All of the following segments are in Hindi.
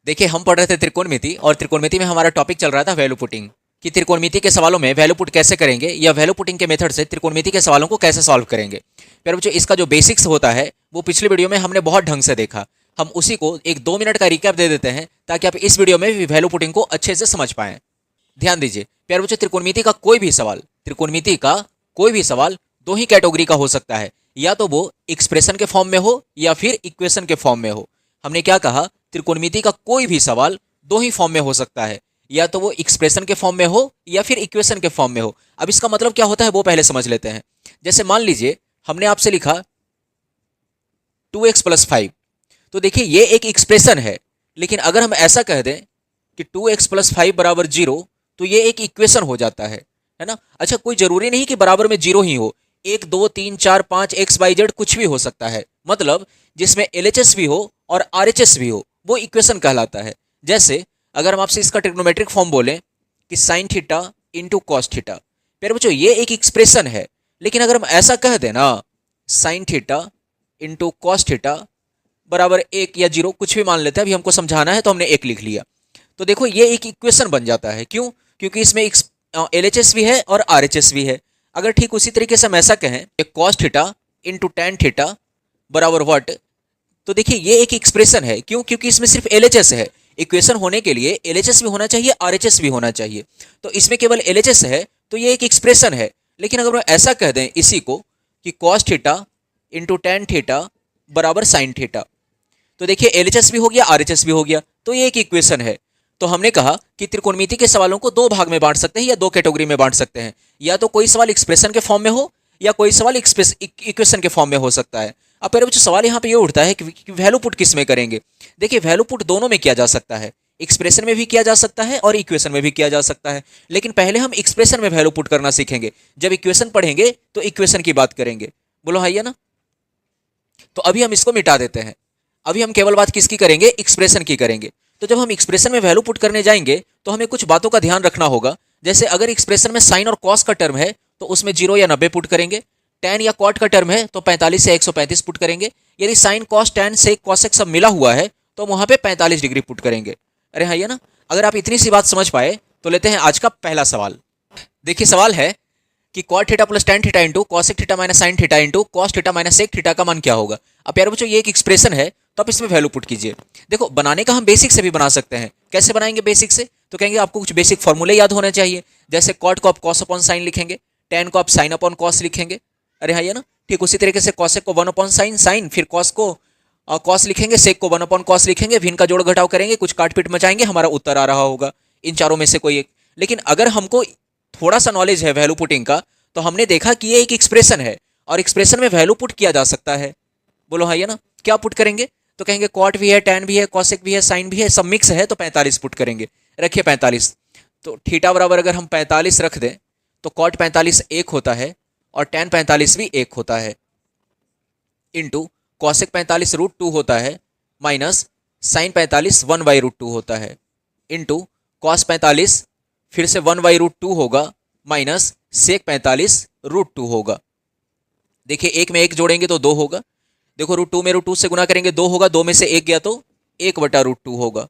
देखिए, हम पढ़ रहे थे त्रिकोणमिति और त्रिकोणमिति में हमारा टॉपिक चल रहा था वैल्यू पुटिंग कि त्रिकोणमिति के सवालों में वैल्यू पुट कैसे करेंगे या वैल्यू पुटिंग के मेथड से त्रिकोणमिति के सवालों को कैसे सॉल्व करेंगे। फिर बच्चों, इसका जो बेसिक्स होता है वो पिछले वीडियो में हमने बहुत ढंग से देखा। हम उसी को एक 2 मिनट का रिकैप दे देते हैं ताकि आप इस वीडियो में भी वैल्यू पुटिंग को अच्छे से समझ पाएं। ध्यान दीजिए प्यारे बच्चों, त्रिकोणमिति का कोई भी सवाल दो ही कैटेगरी का हो सकता है, या तो वो एक्सप्रेशन के फॉर्म में हो या फिर इक्वेशन के फॉर्म में हो। हमने क्या कहा, त्रिकोणमिति का कोई भी सवाल दो ही फॉर्म में हो सकता है, या तो वो एक्सप्रेशन के फॉर्म में हो या फिर इक्वेशन के फॉर्म में हो। अब इसका मतलब क्या होता है वो पहले समझ लेते हैं। जैसे मान लीजिए हमने आपसे लिखा 2x + 5, तो देखिए ये एक एक्सप्रेशन है, लेकिन अगर हम ऐसा कह दें कि 2x + 5 = 0, तो ये एक इक्वेशन हो जाता है ना। अच्छा, कोई जरूरी नहीं कि बराबर में 0 ही हो, 1 2 3 4 5 XYZ कुछ भी हो सकता है। मतलब जिसमें LHS भी हो और RHS भी हो वो इक्वेशन कहलाता है। जैसे अगर हम आपसे इसका ट्रिग्नोमेट्रिक फॉर्म बोलें कि sin theta into cos theta, फिर बच्चों ये एक एक्सप्रेशन है, लेकिन अगर हम ऐसा कह दें ना sin theta into cos theta बराबर 1 या 0 कुछ भी मान लेते हैं, अभी हमको समझाना है तो हमने 1 लिख लिया, तो देखो ये एक इक्वेशन बन जाता है। क्यों? क्योंकि इसमें LHS भी है और RHS भी है। अगर ठीक उसी तरीके से हम ऐसा कहें cos theta into tan theta बराबर व्हाट, तो देखिए ये एक एक्सप्रेशन है। क्यों? क्योंकि इसमें सिर्फ LHS है। इक्वेशन होने के लिए LHS भी होना चाहिए, RHS भी होना चाहिए, तो इसमें केवल LHS है, तो ये एक एक्सप्रेशन है। लेकिन अगर हम ऐसा कह दें इसी को कि cos theta into tan theta बराबर साइन थीटा, तो देखिए LHS भी हो गया, RHS भी हो गया, तो ये एक इक्वेशन है। तो हमने कहा कि त्रिकोणमिति के सवालों को दो भाग में बांट सकते हैं या दो कैटेगरी में बांट सकते हैं, या तो कोई सवाल एक्सप्रेशन के फॉर्म में हो या कोई सवाल इक्वेशन के फॉर्म में हो सकता है। अब मेरे बच्चों सवाल यहाँ पे ये उठता है कि वैल्यू पुट किस में करेंगे। देखिए वैल्यू पुट दोनों में किया जा सकता है, एक्सप्रेशन में भी किया जा सकता है और इक्वेशन में भी किया जा सकता है, लेकिन पहले हम एक्सप्रेशन में वैल्यू पुट करना सीखेंगे। जब इक्वेशन पढ़ेंगे तो इक्वेशन की बात करेंगे। बोलो हाई है ना। तो अभी हम इसको मिटा देते हैं, अभी हम केवल बात किसकी करेंगे, एक्सप्रेशन की करेंगे। तो जब हम एक्सप्रेशन में वैल्यू पुट करने जाएंगे तो हमें कुछ बातों का ध्यान रखना होगा। जैसे अगर एक्सप्रेशन में साइन और कॉस का टर्म है तो उसमें 0 या 90 पुट करेंगे। टैन या कॉट का टर्म है तो 45 या 135 पुट करेंगे। यदि साइन कॉस टैन से कॉसेक सब मिला हुआ है तो वहां पे 45 डिग्री पुट करेंगे। अरे हाँ, ये ना। अगर आप इतनी सी बात समझ पाए तो लेते हैं आज का पहला सवाल। देखिए सवाल है कि cot theta plus tan theta into cosec theta minus sine theta into cos theta minus sec theta का मान क्या होगा। अब प्यारे बच्चों ये एक एक्सप्रेशन है, तो आप इसमें वैल्यू पुट कीजिए। देखो बनाने का हम बेसिक से भी बना सकते हैं। कैसे बनाएंगे बेसिक से? तो कहेंगे आपको कुछ बेसिक फॉर्मूले याद होने चाहिए। जैसे कॉट को आप कॉस अपॉन साइन लिखेंगे, टैन को आप साइन अपॉन कॉस लिखेंगे। अरे हाँ, ये ना। ठीक उसी तरीके से कॉसेक को 1 अपॉन साइन साइन, फिर कॉस को कॉस लिखेंगे, सेक को 1 अपॉन कॉस लिखेंगे, फिर इनका जोड़ घटाव करेंगे, कुछ काट पीट मचाएंगे, हमारा उत्तर आ रहा होगा इन चारों में से कोई एक। लेकिन अगर हमको थोड़ा सा नॉलेज है वैल्यू पुटिंग का तो हमने देखा कि ये एक एक्सप्रेशन है और एक्सप्रेशन में वैल्यू पुट किया जा सकता है। बोलो हाँ, ये ना। क्या पुट करेंगे? तो कहेंगे कॉट भी है, टैन भी है, कॉसेक भी है, साइन भी है, सब मिक्स है, तो 45 पुट करेंगे। रखिए 45, तो थीटा बराबर अगर हम 45 रख दें तो कॉट 45 1 होता है और टैन 45 भी 1 होता है, इंटू कॉसेक 45 √2 होता है, माइनस साइन 45 1/√2 होता है, इंटू कॉस 45 फिर से 1/√2 होगा, माइनस सेक 45 √2 होगा। देखिए एक में एक जोड़ेंगे तो 2 होगा। देखो √2 में √2 से गुना करेंगे 2 होगा, 2 में से 1 गया तो 1/√2 होगा,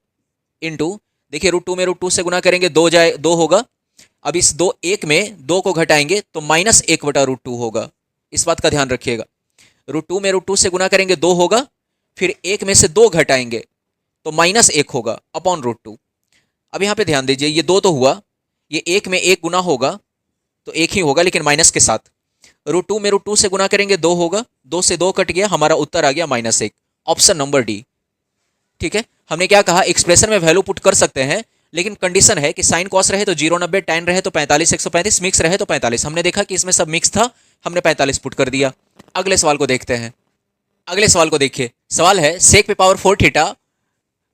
इंटू देखिए √2 में √2 से गुना करेंगे 2 होगा। अब इस 1 में 2 को घटाएंगे तो माइनस 1/√2 होगा। इस बात का ध्यान रखिएगा। √2 में √2 से गुना करेंगे 2 होगा, फिर 1 में से 2 घटाएंगे तो माइनस 1 होगा अपॉन √2। अब यहाँ पे ध्यान दीजिए, ये 2 तो हुआ, ये 1 में 1 गुना होगा तो 1 ही होगा लेकिन माइनस के साथ। √2 में √2 से गुना करेंगे 2 होगा, 2 से 2 कट गया, हमारा उत्तर आ गया -1। Option number D. ठीक है, हमने क्या कहा, एक्सप्रेशन में वैल्यू पुट कर सकते हैं, लेकिन कंडीशन है कि साइन कॉस रहे तो 0 90, टैन रहे तो 45 135, मिक्स रहे तो 45। हमने देखा कि इसमें सब मिक्स था, हमने 45 पुट कर दिया। अगले सवाल को देखते हैं। अगले सवाल को देखिए, सवाल है सेक पे पावर 4 थीटा,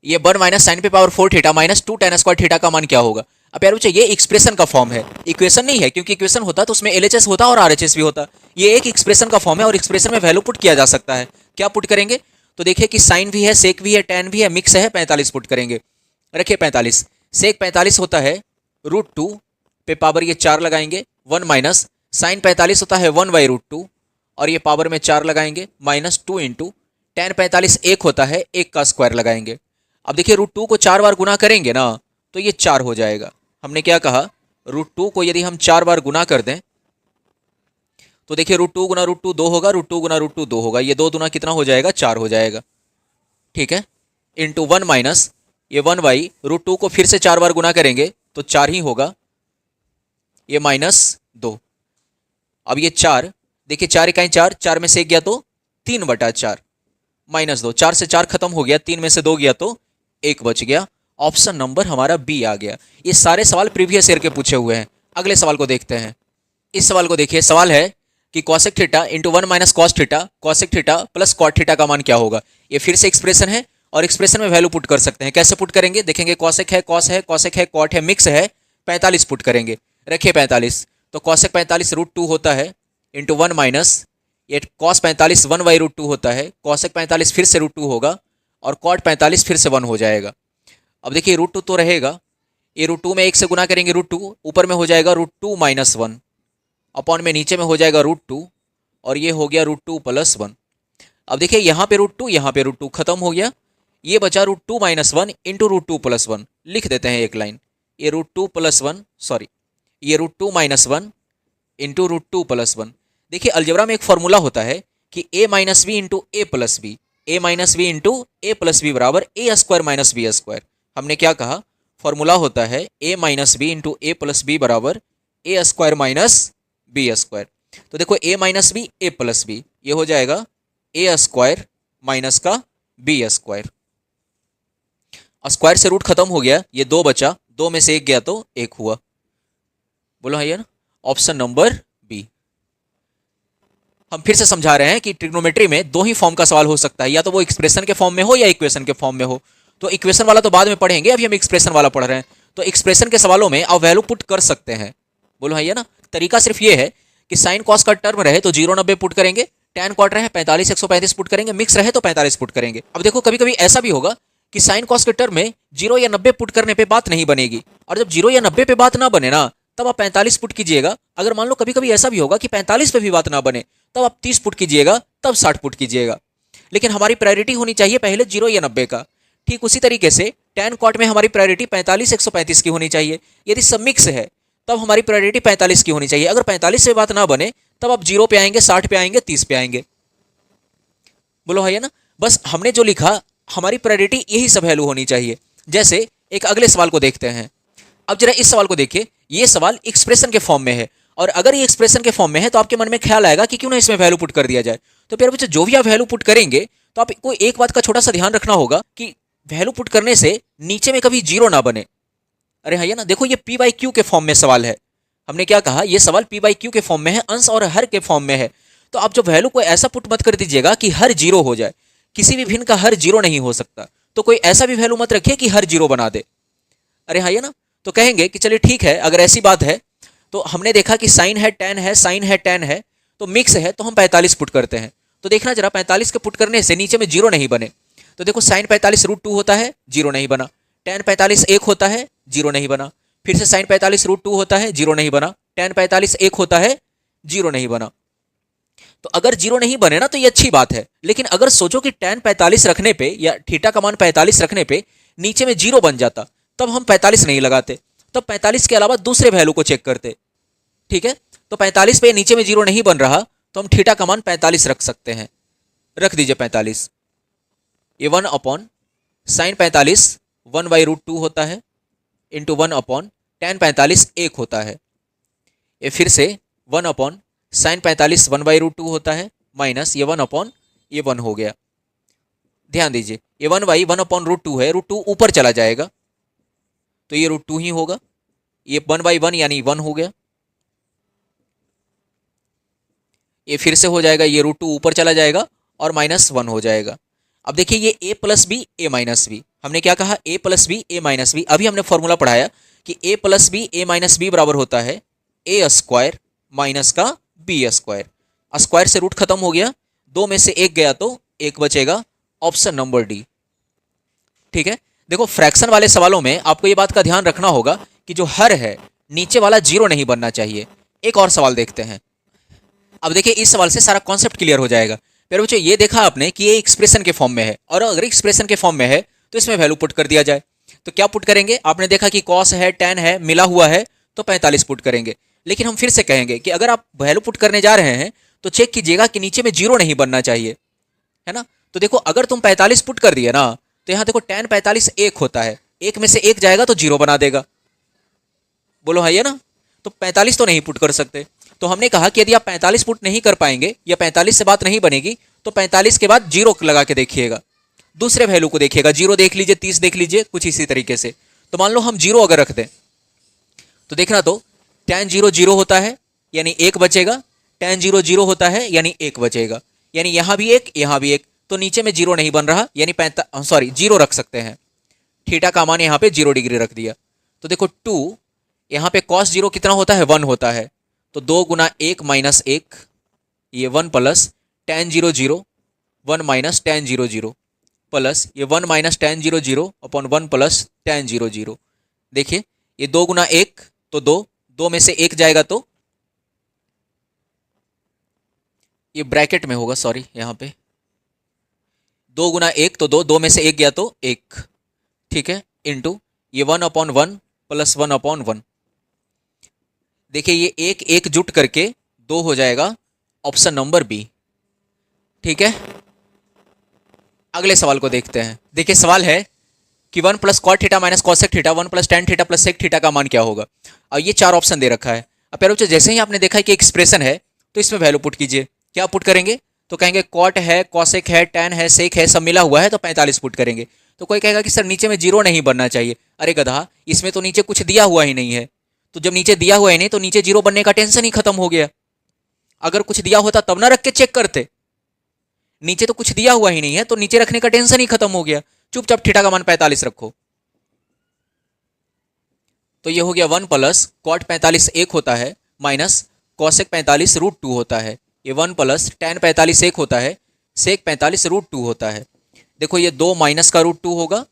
ये 1 माइनस साइन पे power 4 theta minus 2 tan square theta का मान क्या होगा। अब यार बच्चे ये एक्सप्रेशन का फॉर्म है, इक्वेशन नहीं है, क्योंकि इक्वेशन होता तो उसमें LHS होता और RHS भी होता। ये एक एक्सप्रेशन का फॉर्म है और एक्सप्रेशन में वैल्यू पुट किया जा सकता है। क्या पुट करेंगे? तो देखिए कि साइन भी है, सेक भी है, टैन भी है, मिक्स है, 45 पुट करेंगे। रखिए 45, सेक 45 होता है √2 पे पावर ये 4 लगाएंगे, 1 माइनस साइन 45 होता है 1/√2 और ये पावर में 4 लगाएंगे, -2 इंटू टैन 45 1 होता है, 1 का स्क्वायर लगाएंगे। अब देखिए √2 को 4 बार गुना करेंगे ना तो ये 4 हो जाएगा। हमने क्या कहा, √2 को यदि हम 4 बार गुना कर दें तो देखिए √2 गुना √2 2 होगा, √2 गुना √2 2 होगा, ये 2 दूना कितना हो जाएगा, 4 हो जाएगा। ठीक है, इंटू 1 माइनस ये 1/, √2 को फिर से 4 बार गुना करेंगे तो 4 ही होगा, ये -2। अब ये 4, देखिए 4 इकाई 4, 4 में से 1 गया तो 3/4 -2, 4 से 4 खत्म हो गया, 3 में से 2 गया तो 1 बच गया। ऑप्शन नंबर हमारा बी आ गया। ये सारे सवाल प्रीवियस ईयर के पूछे हुए हैं। अगले सवाल को देखते हैं। इस सवाल को देखिए, सवाल है कि cosec theta into 1 minus cos theta, cosec theta plus cot theta का मान क्या होगा। ये फिर से एक्सप्रेशन है और एक्सप्रेशन में वैल्यू पुट कर सकते हैं। कैसे पुट करेंगे देखेंगे, कॉसेक है, कॉस है, कॉसेक है, कॉट है, मिक्स है, 45 पुट करेंगे। रखिए 45, तो कॉसेक 45 √2 होता है इंटू 1 माइनस ये कॉस 45 1/√2 होता है, कॉसेक 45 फिर से √2 होगा और कॉट 45 फिर से 1 हो जाएगा। अब देखिए √2 तो रहेगा, ये √2 में 1 से गुना करेंगे √2, ऊपर में हो जाएगा √2 - 1 अपॉन में नीचे में हो जाएगा √2 और ये हो गया √2 + 1। अब देखिए यहाँ पे √2 यहाँ पे √2 खत्म हो गया, ये बचा √2 - 1 इंटू √2 + 1। लिख देते हैं एक लाइन, ये √2 + 1 सॉरी ये √2 - 1 इंटू √2 + 1। देखिए अलजेब्रा में एक फॉर्मूला होता है कि a - b into a + b, a - b into a + b बराबर a² - b²। हमने क्या कहा, फॉर्मूला होता है a - b into a + b बराबर a² - b²। तो देखो a - b a + b, ये हो जाएगा a² माइनस का b²। स्क्वायर से रूट खत्म हो गया, ये 2 बचा, 2 में से 1 गया तो 1 हुआ। बोलो है ना, ऑप्शन नंबर बी। हम फिर से समझा रहे हैं कि ट्रिग्नोमेट्री में 2 ही फॉर्म का सवाल हो सकता है, या तो वो एक्सप्रेशन के फॉर्म में हो या इक्वेशन के फॉर्म में हो। तो इक्वेशन वाला तो बाद में पढ़ेंगे, अभी हम एक्सप्रेशन वाला पढ़ रहे हैं। तो एक्सप्रेशन के सवालों में आप वैल्यू पुट कर सकते हैं। बोलो है ना, तरीका सिर्फ ये है कि साइन कॉस का टर्म रहे तो 0 90 पुट करेंगे, टैन कॉट रहे 45 135 पुट करेंगे, मिक्स रहे तो 45 पुट करेंगे। अब देखो कभी कभी ऐसा भी होगा कि साइन कॉस के टर्म में 0 या 90 पुट करने पे बात नहीं बनेगी, और जब 0 या 90 पे बात ना बने ना तब आप 45 पुट कीजिएगा। अगर मान लो कभी कभी ऐसा भी होगा कि 45 पे भी बात ना बने तब आप 30 पुट कीजिएगा, तब 60 पुट कीजिएगा। लेकिन हमारी प्रायोरिटी होनी चाहिए पहले 0 या 90 का। ठीक उसी तरीके से टैन कॉट में हमारी प्रायोरिटी 45 135 की होनी चाहिए। यदि सब मिक्स है तब हमारी प्रायोरिटी 45 की होनी चाहिए। अगर 45 से बात ना बने तब आप 0 पे आएंगे, 60 पे आएंगे, 30 पे आएंगे। बोलो है ना, बस हमने जो लिखा हमारी प्रायोरिटी यही सब वैल्यू होनी चाहिए। जैसे एक अगले सवाल को देखते हैं। अब जरा इस सवाल को देखिए, ये सवाल एक्सप्रेशन के फॉर्म में है, और अगर ये एक्सप्रेशन के फॉर्म में है तो आपके मन में ख्याल आएगा कि क्यों ना इसमें वैल्यू पुट कर दिया जाए। तो प्यारे बच्चों, जो भी आप वैल्यू पुट करेंगे तो आपको एक बात का छोटा सा ध्यान रखना होगा कि वैल्यू पुट करने से नीचे में कभी 0 ना बने। अरे है ना, देखो ये p/q के फॉर्म में सवाल है। हमने क्या कहा, ये सवाल p/q के फॉर्म में है, अंश और हर के फॉर्म में है। तो आप जो वैल्यू को ऐसा पुट मत कर दीजिएगा कि हर 0 हो जाए। किसी भी भिन्न का हर 0 नहीं हो सकता, तो कोई ऐसा भी वैल्यू मत रखिए कि हर 0 बना दे। अरे हाँ, ये ना, तो कहेंगे कि चलिए ठीक है, अगर ऐसी बात है तो हमने देखा कि साइन है टैन है, साइन है टैन है, तो मिक्स है तो हम 45 पुट करते हैं। तो देखना जरा, 45 के पुट करने से नीचे में 0 नहीं बने। तो देखो साइन 45 √2 होता है, 0 नहीं बना। टैन 45 1 होता है, 0 नहीं बना। फिर से साइन 45 √2 होता है, 0 नहीं बना। टैन 45 1 होता है, 0 नहीं बना। तो अगर 0 नहीं बने ना तो ये अच्छी बात है। लेकिन अगर सोचो कि टैन 45 रखने पे या थीटा का मान 45 रखने पे नीचे में 0 बन जाता, तब हम 45 नहीं लगाते, तब 45 के अलावा दूसरे वैल्यू को चेक करते। ठीक है, तो 45 पे नीचे में 0 नहीं बन रहा तो हम थीटा का मान 45 रख सकते हैं। रख दीजिए 45। ये 1 अपॉन साइन 45 1/√2 होता है, इंटू 1 अपॉन टैन 45 1 होता है। ये फिर से 1 अपॉन साइन 45 1/√2 होता है, माइनस ये 1 अपॉन ये 1 हो गया। ध्यान दीजिए, ये 1/1 अपॉन √2 है, √2 ऊपर चला जाएगा तो ये √2 ही होगा। ये 1/1 यानी 1 हो गया। ये फिर से हो जाएगा, ये √2 ऊपर चला जाएगा और -1 हो जाएगा। अब देखिए ये a + b a - b, हमने क्या कहा, a + b a - b। अभी हमने फॉर्मूला पढ़ाया कि a + b a - b बराबर होता है a² माइनस का b²। स्क्वायर से रूट खत्म हो गया, 2 में से 1 गया तो 1 बचेगा। Option number D. ठीक है, देखो फ्रैक्शन वाले सवालों में आपको ये बात का ध्यान रखना होगा कि जो हर है नीचे वाला 0 नहीं बनना चाहिए। एक और सवाल देखते हैं। अब देखिए इस सवाल से सारा कॉन्सेप्ट क्लियर हो जाएगा। फिर बच्चों ये देखा आपने कि ये एक्सप्रेशन के फॉर्म में है, और अगर एक्सप्रेशन के फॉर्म में है तो इसमें वैल्यू पुट कर दिया जाए। तो क्या पुट करेंगे, आपने देखा कि कॉस है, टेन है, मिला हुआ है, तो 45 पुट करेंगे। लेकिन हम फिर से कहेंगे कि अगर आप वैल्यू पुट करने जा रहे हैं तो चेक कीजिएगा कि नीचे में जीरो नहीं बनना चाहिए, है ना। तो देखो अगर तुम 45 पुट कर दिए ना, तो यहाँ देखो tan 45 एक होता है, एक में से एक जाएगा तो जीरो बना देगा, बोलो है ये ना। तो 45 तो नहीं पुट कर सकते। तो हमने कहा कि यदि आप 45 पुट नहीं कर पाएंगे या 45 से बात नहीं बनेगी तो 45 के बाद जीरो लगा के देखिएगा, दूसरे वैल्यू को देखिएगा, जीरो देख लीजिए, 30 देख लीजिए, कुछ इसी तरीके से। तो मान लो हम जीरो अगर रख दें तो देखना, तो tan 0 0 होता है यानी एक बचेगा, tan 0 0 होता है यानी एक बचेगा, यानी यहां भी एक, यहां भी एक, तो नीचे में जीरो नहीं बन रहा, यानी जीरो रख सकते हैं। थीटा का मान यहाँ पे 0 डिग्री रख दिया। तो देखो 2 यहाँ पे cos 0 कितना होता है, 1 होता है, तो 2 गुना 1 माइनस 1, ये 1 plus tan 0 0, 1 minus tan 0 0 plus ये 1 minus tan 0 0 upon 1 plus tan 0 0। देखिए ये 2 गुना 1 तो 2, 2 में से 1 जाएगा तो ये ब्रैकेट में होगा, सॉरी, यहाँ पे 2 गुना 1 तो 2, 2 में से 1 गया तो 1, ठीक है, इंटू ये 1 अपॉन 1 प्लस 1 अपॉन 1। देखिए ये एक एक जुट करके 2 हो जाएगा, ऑप्शन नंबर बी, ठीक है। अगले सवाल को देखते हैं। देखिए सवाल है कि 1 plus cot theta minus cosec theta, 1 plus tan theta plus sec theta का मान क्या होगा। और ये 4 ऑप्शन दे रखा है। अब प्यारे बच्चों जैसे ही आपने देखा कि एक्सप्रेशन है तो इसमें वैल्यू पुट कीजिए। क्या पुट करेंगे, तो कहेंगे कॉट है, कॉसेक है, टेन है, सेक है, सब मिला हुआ है तो 45 पुट करेंगे। तो कोई कहेगा कि सर नीचे में जीरो नहीं बनना चाहिए। अरे गधा, इसमें तो नीचे कुछ दिया हुआ ही नहीं है, तो जब नीचे दिया हुआ ही नहीं तो नीचे जीरो बनने का टेंशन ही खत्म हो गया। अगर कुछ दिया होता तब ना रख के चेक करते, नीचे तो कुछ दिया हुआ ही नहीं है तो नीचे रखने का टेंशन ही खत्म हो गया। चुपचाप थीटा का मान 45 रखो। तो ये हो गया 1 प्लस कॉट 45 एक होता है माइनस कॉसेक 45 रूट 2 होता है। ये 1 प्लस टेन 45 एक होता है, सेक 45 रूट 2 होता है। देखो ये 2 माइनस का रूट 2 होगा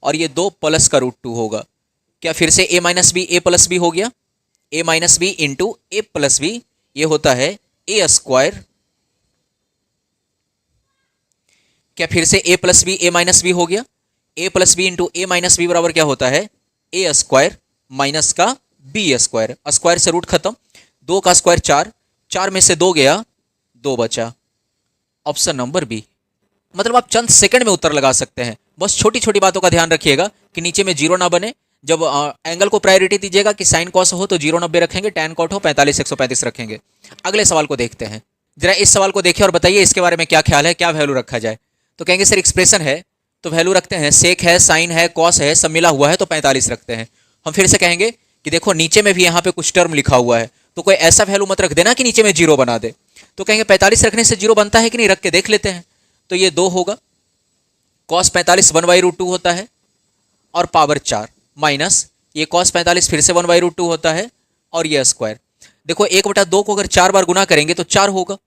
और ये 2 प्लस का रूट 2 होगा। क्या फिर से a minus b a plus b हो गया, a minus b into a plus b, ये होता है ए स्क्वायर। क्या फिर से a plus b a minus b हो गया, a plus b into a minus b बराबर क्या होता है, ए स्क्वायर माइनस का बी स्क्वायर। स्क्वायर से रूट खत्म, 2 का स्क्वायर 4, 4 में से 2 गया, 2 बचा, ऑप्शन नंबर बी। मतलब आप चंद सेकंड में उत्तर लगा सकते हैं। बस छोटी छोटी बातों का ध्यान रखिएगा कि नीचे में जीरो ना बने। जब एंगल को प्रायोरिटी दीजिएगा कि साइन कॉस हो तो 0 90 रखेंगे, टैन कॉट हो 45 135 रखेंगे। अगले सवाल को देखते हैं। जरा इस सवाल को देखिए और बताइए इसके बारे में क्या ख्याल है, क्या वैल्यू रखा जाए। तो कहेंगे सर एक्सप्रेशन है तो वैल्यू रखते हैं, सेक है, साइन है, कॉस है, सब मिला हुआ है तो 45 रखते हैं। हम फिर से कहेंगे कि देखो नीचे में भी यहाँ पे कुछ टर्म लिखा हुआ है, तो कोई ऐसा वैल्यू मत रख देना कि नीचे में जीरो बना दे। तो कहेंगे 45 रखने से जीरो बनता है कि नहीं, रख के देख लेते हैं। तो ये 2 होगा, कॉस 45 1/√2 होता है और पावर 4 माइनस ये कॉस 45 फिर से 1/√2 होता है और ये स्क्वायर। देखो 1/2 को अगर 4 बार गुना करेंगे तो 4 होगा,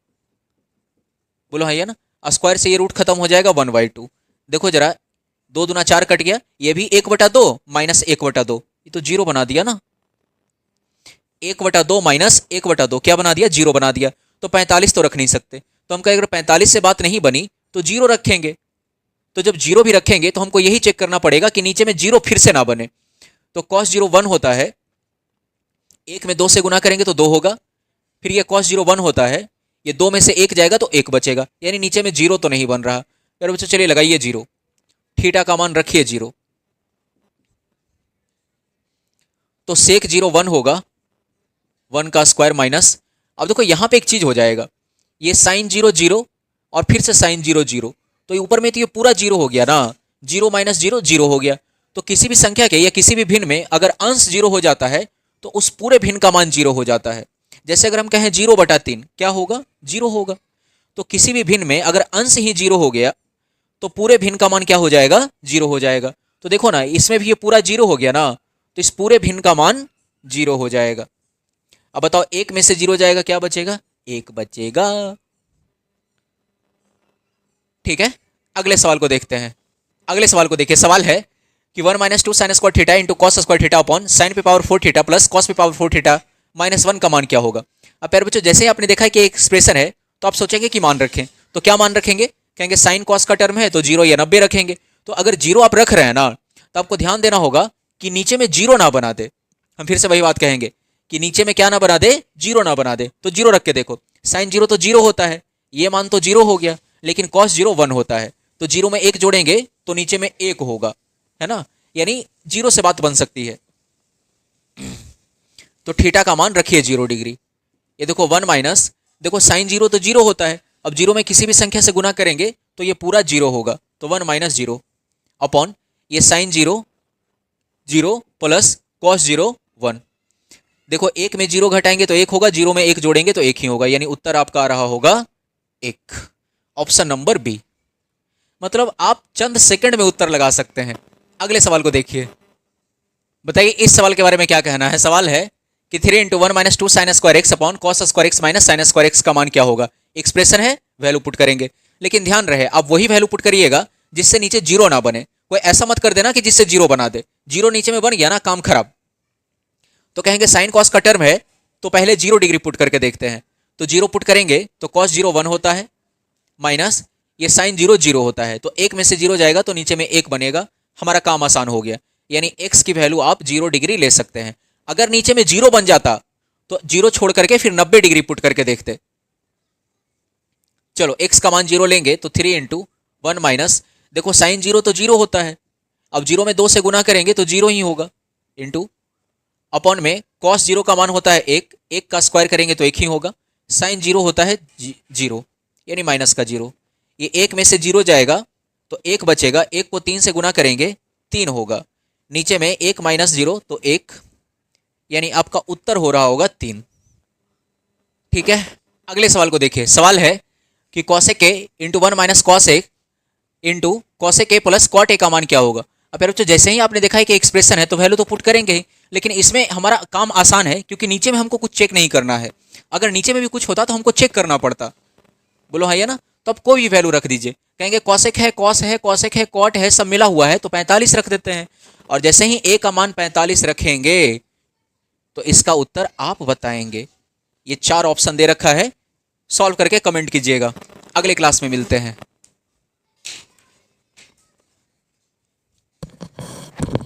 बोलो है ना। स्क्वायर से ये रूट खत्म हो जाएगा 1/2। देखो जरा 2 दूना 4 कट गया, ये भी 1/2 माइनस 1/2, ये तो जीरो बना दिया ना। 1/2 माइनस 1/2 क्या बना दिया, जीरो बना दिया। तो 45 तो रख नहीं सकते, तो हम कहें अगर 45 से बात नहीं बनी तो जीरो रखेंगे। तो जब जीरो भी रखेंगे तो हमको यही चेक करना पड़ेगा कि नीचे में जीरो फिर से ना बने। तो cos 0 1 होता है, 1 में 2 से गुना करेंगे तो 2 होगा, फिर ये cos 0 1 होता है, ये 2 में से 1 जाएगा तो 1 बचेगा, यानी नीचे में जीरो तो नहीं बन रहा। यार बच्चों चलिए लगाइए जीरो, थीटा का मान रखिए जीरो। तो सेक 0 1 होगा, 1 का स्क्वायर माइनस, अब देखो यहां पे एक चीज हो जाएगा, ये साइन 0 0 और फिर से साइन 0 0, तो ये ऊपर में तो ये पूरा जीरो हो गया ना, 0 माइनस 0 0 हो गया। तो किसी भी संख्या के या किसी भी भिन्न में अगर अंश जीरो हो जाता है तो उस पूरे भिन्न का मान जीरो हो जाता है। जैसे अगर हम कहें 0/3 क्या होगा, जीरो होगा। तो किसी भी भिन्न में अगर अंश ही जीरो हो गया तो पूरे भिन्न का मान क्या हो जाएगा, जीरो हो जाएगा। तो देखो ना इसमें भी ये पूरा जीरो हो गया ना, तो इस पूरे भिन्न का मान जीरो हो जाएगा। अब बताओ 1 में से जीरो जाएगा, क्या बचेगा, 1 बचेगा। ठीक है, अगले सवाल को देखते हैं। अगले सवाल को देखिए, सवाल है कि 1 - 2 sin square theta into cos square theta upon sine पे पावर 4 थीटा प्लस कॉस पे पावर 4 थीटा माइनस 1 का मान क्या होगा। अब प्यारे बच्चों जैसे ही आपने देखा कि एक एक्सप्रेशन है तो आप सोचेंगे कि मान रखें, तो क्या मान रखेंगे, कहेंगे साइन कॉस का टर्म है तो 0 या 90 रखेंगे। तो अगर जीरो आप रख रहे हैं ना, तो आपको ध्यान देना होगा कि नीचे में जीरो ना बना दे। हम फिर से वही बात कहेंगे कि नीचे में क्या ना बना दे, जीरो ना बना दे। तो जीरो रख के देखो, साइन जीरो तो जीरो होता है, ये मान तो जीरो हो गया, लेकिन कॉस जीरो 1 होता है। तो जीरो में एक जोड़ेंगे तो नीचे में 1 होगा, है ना, यानी जीरो से बात बन सकती है। तो थीटा का मान रखिए 0 डिग्री। ये देखो 1 माइनस, देखो साइन जीरो तो जीरो होता है, अब जीरो में किसी भी संख्या से गुना करेंगे तो ये पूरा जीरो होगा, तो 1 माइनस जीरो अपॉन ये sine zero zero plus cos zero 1। देखो एक में जीरो घटाएंगे तो एक होगा, जीरो में एक जोड़ेंगे तो एक ही होगा, यानी उत्तर आपका आ रहा होगा 1, ऑप्शन नंबर बी। मतलब आप चंद सेकंड में उत्तर लगा सकते हैं। अगले सवाल को देखिए, बताइए इस सवाल के बारे में क्या कहना है। सवाल है कि 3 into 1 minus 2 sine square x upon cos square x minus sine square x का मान क्या होगा। एक्सप्रेशन है, वैल्यू पुट करेंगे, लेकिन ध्यान रहे आप वही वैल्यू पुट करिएगा जिससे नीचे जीरो ना बने। कोई ऐसा मत कर देना कि जिससे जीरो बना दे, जीरो नीचे में बन गया ना, काम खराब। तो कहेंगे साइन कॉस का टर्म है, तो पहले 0 डिग्री पुट करके देखते हैं। तो 0 पुट करेंगे तो कॉस जीरो 1 होता है, माइनस ये साइन जीरो 0 होता है, तो एक में से जीरो जाएगा तो नीचे में 1 बनेगा। हमारा काम आसान हो गया, यानी x की वैल्यू आप 0 डिग्री ले सकते हैं। अगर नीचे में 0 बन जाता तो 0 छोड़ करके फिर 90 डिग्री पुट करके देखते। चलो x का मान 0 लेंगे तो 3 इंटू 1 माइनस, देखो साइन जीरो तो 0 होता है, अब 0 में 2 से गुना करेंगे तो 0 ही होगा, इंटू अपॉन में कॉस जीरो का मान होता है 1, 1 का स्क्वायर करेंगे तो 1 ही होगा, साइन जीरो होता है 0 यानी माइनस का 0, ये 1 में से 0 जाएगा तो 1 बचेगा, 1 को 3 से गुना करेंगे 3 होगा, नीचे में 1 माइनस 0 तो 1, यानी आपका उत्तर हो रहा होगा 3। ठीक है, अगले सवाल को देखिए। सवाल है कि cosec a into 1 minus cos a into cosec a plus cot a का मान क्या होगा। अब यार बच्चों जैसे ही आपने देखा है कि एक्सप्रेशन है तो वैल्यू तो पुट करेंगे ही, लेकिन इसमें हमारा काम आसान है क्योंकि नीचे में हमको कुछ चेक नहीं करना है। अगर नीचे में भी कुछ होता तो हमको चेक करना पड़ता, बोलो हाँ या ना, तो अब कोई भी वैल्यू रख दीजिए। कहेंगे कॉसेक है, कॉस है, कॉसेक है, कॉट है, सब मिला हुआ है तो 45 रख देते हैं, और जैसे ही ए का मान 45 रखेंगे तो इसका उत्तर आप बताएंगे। ये 4 ऑप्शन दे रखा है, सॉल्व करके कमेंट कीजिएगा। अगले क्लास में मिलते हैं।